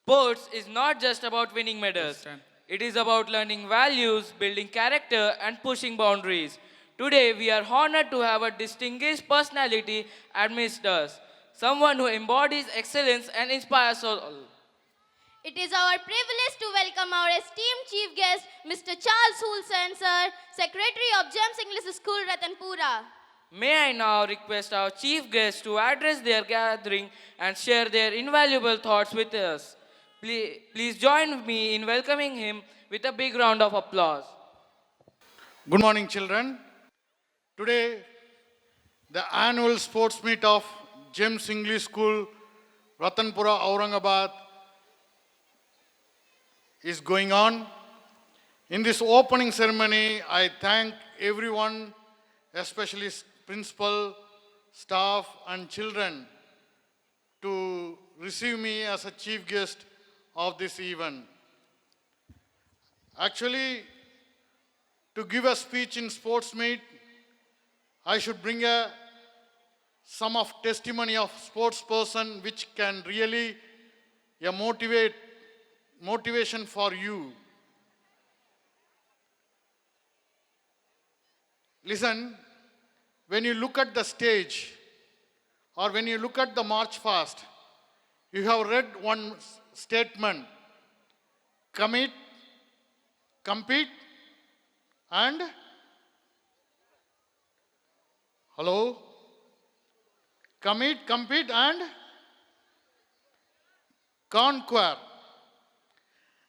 Sports is not just about winning medals. Understand. It is about learning values, building character, and pushing boundaries. Today, we are honored to have a distinguished personality amidst us, someone who embodies excellence and inspires all. It is our privilege to welcome our esteemed chief guest, Mr. Charles Wholesome, sir, Secretary of GEMS English School, Ratanpura. May I now request our chief guests to address their gathering and share their invaluable thoughts with us. Please join me in welcoming him with a big round of applause. Good morning, children. Today, the annual sports meet of GEMS English School, Ratanpura, Aurangabad is going on. In this opening ceremony, I thank everyone, especially principal, staff, and children, to receive me as a chief guest of this event. Actually, to give a speech in sports meet, I should bring some of testimony of sports person which can really motivation for you. Listen, when you look at the stage or when you look at the march fast, you have read one statement: commit, compete, and hello? Commit, compete, and conquer.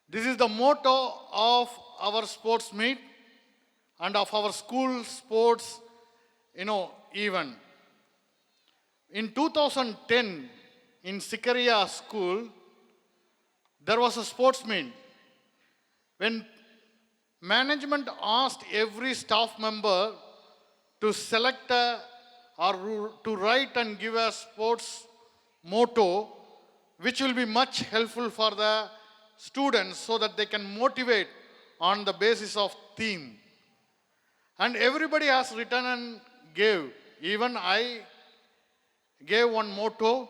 This is the motto of our sports meet and of our school sports, event. In 2010, in Sikaria school, there was a sports meet. When management asked every staff member to select or to write and give a sports motto, which will be much helpful for the students so that they can motivate on the basis of theme. And everybody has written and gave. Even I gave one motto.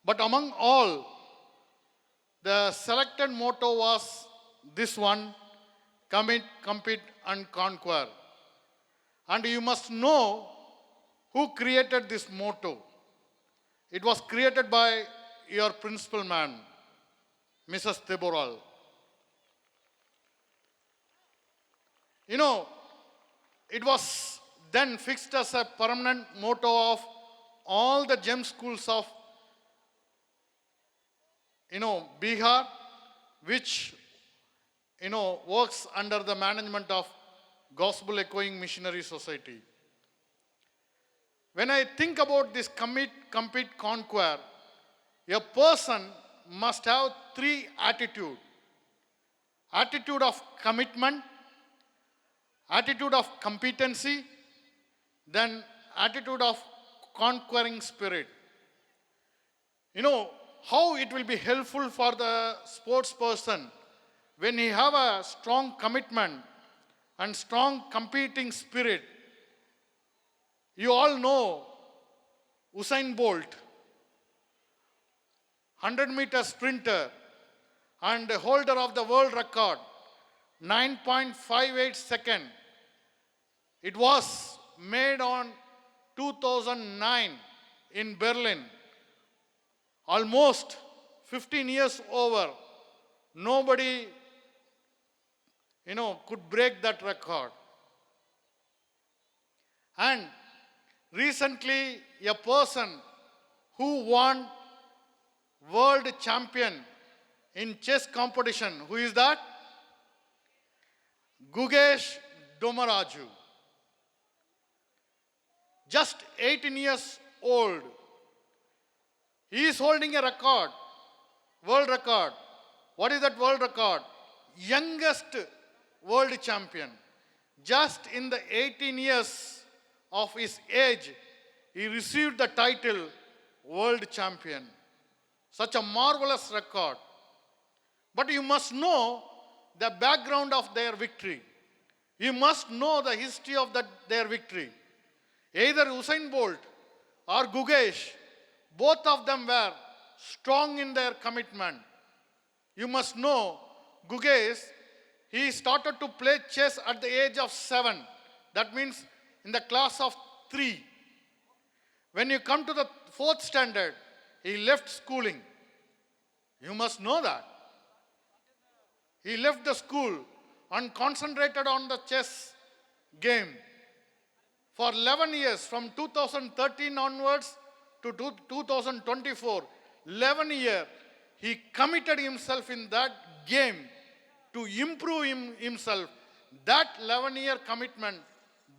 But among all, the selected motto was this one: commit, compete, and conquer. And you must know who created this motto. It was created by your principal man, Mrs. Teboral. It was then fixed as a permanent motto of all the GEM schools of, Bihar, which, works under the management of Gospel Echoing Missionary Society. When I think about this commit, compete, conquer, a person must have three attitudes: attitude of commitment, attitude of competency, then attitude of conquering spirit. How it will be helpful for the sports person when he have a strong commitment and strong competing spirit. You all know Usain Bolt, 100-meter sprinter and holder of the world record, 9.58 seconds. It was made on 2009 in Berlin. Almost 15 years over, nobody, could break that record. And recently, a person who won world champion in chess competition, who is that? Gugesh Domaraju. Just 18 years old. He is holding a record, world record. What is that world record? Youngest world champion. Just in the 18 years of his age, he received the title world champion. Such a marvelous record. But you must know the background of their victory. You must know the history of their victory. Either Usain Bolt or Gugesh, both of them were strong in their commitment, You must know, Gugesh, he started to play chess at the age of 7. That means in the class of 3. When you come to the 4th standard, he left schooling. You must know that. He left the school and concentrated on the chess game. For 11 years, from 2013 onwards to 2024, 11 years, he committed himself in that game to improve himself. That 11-year commitment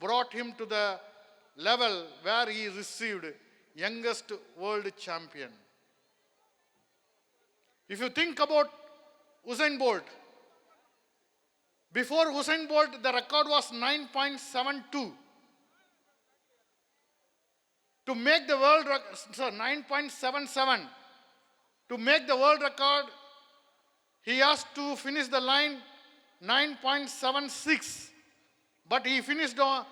brought him to the level where he received youngest world champion. If you think about Usain Bolt, before Usain Bolt, the record was 9.72. To make the world record, 9.77. To make the world record, he has to finish the line 9.76. But he finished, by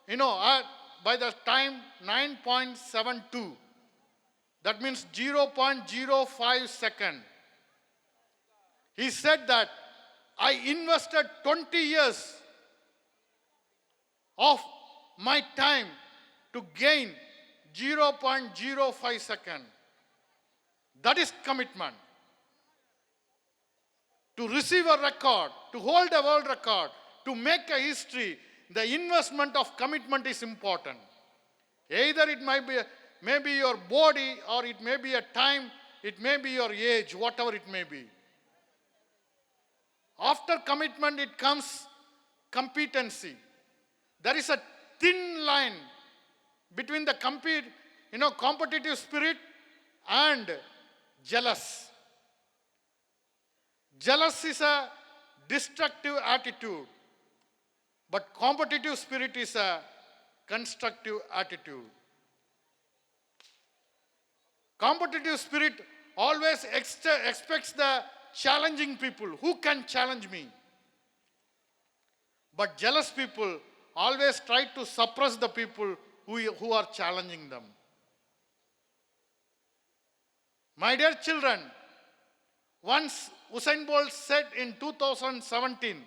the time 9.72. That means 0.05 second. He said that I invested 20 years of my time to gain 0.05 second. That is commitment. To receive a record, to hold a world record, to make a history, the investment of commitment is important. Either it might be maybe your body, or it may be a time, it may be your age, whatever it may be. After commitment, it comes competency. There is a thin line between the competitive spirit and jealous. Jealous is a destructive attitude, but competitive spirit is a constructive attitude. Competitive spirit always expects the challenging people. Who can challenge me? But jealous people always try to suppress the people who are challenging them. My dear children, once Usain Bolt said in 2013,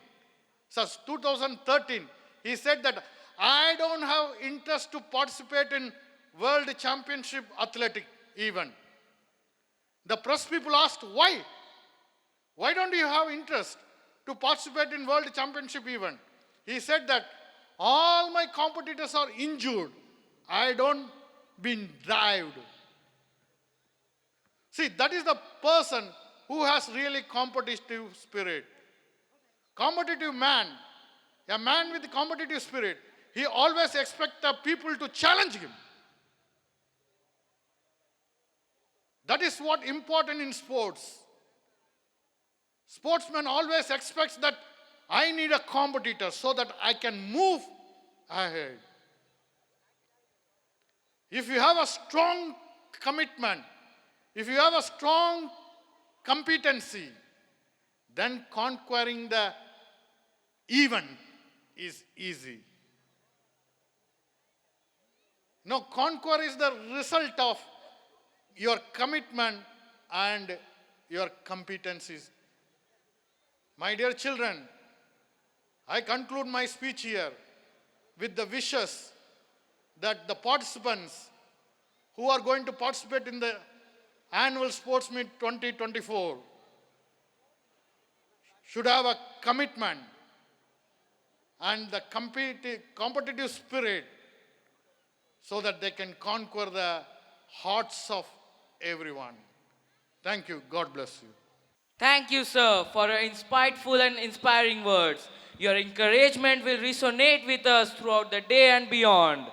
he said that I don't have interest to participate in World Championship athletic event. The press people asked, why? Why don't you have interest to participate in World Championship event? He said that all my competitors are injured. I don't been drived. See, that is the person who has really competitive spirit. Competitive man, a man with competitive spirit, he always expects the people to challenge him. That is what important in sports. Sportsman always expects that I need a competitor so that I can move ahead. If you have a strong commitment, if you have a strong competency, then conquering the event is easy. No, conquer is the result of your commitment and your competencies. My dear children, I conclude my speech here with the wishes that the participants who are going to participate in the annual sports meet 2024 should have a commitment and the competitive spirit so that they can conquer the hearts of everyone. Thank you. God bless you. Thank you, sir, for your insightful and inspiring words. Your encouragement will resonate with us throughout the day and beyond.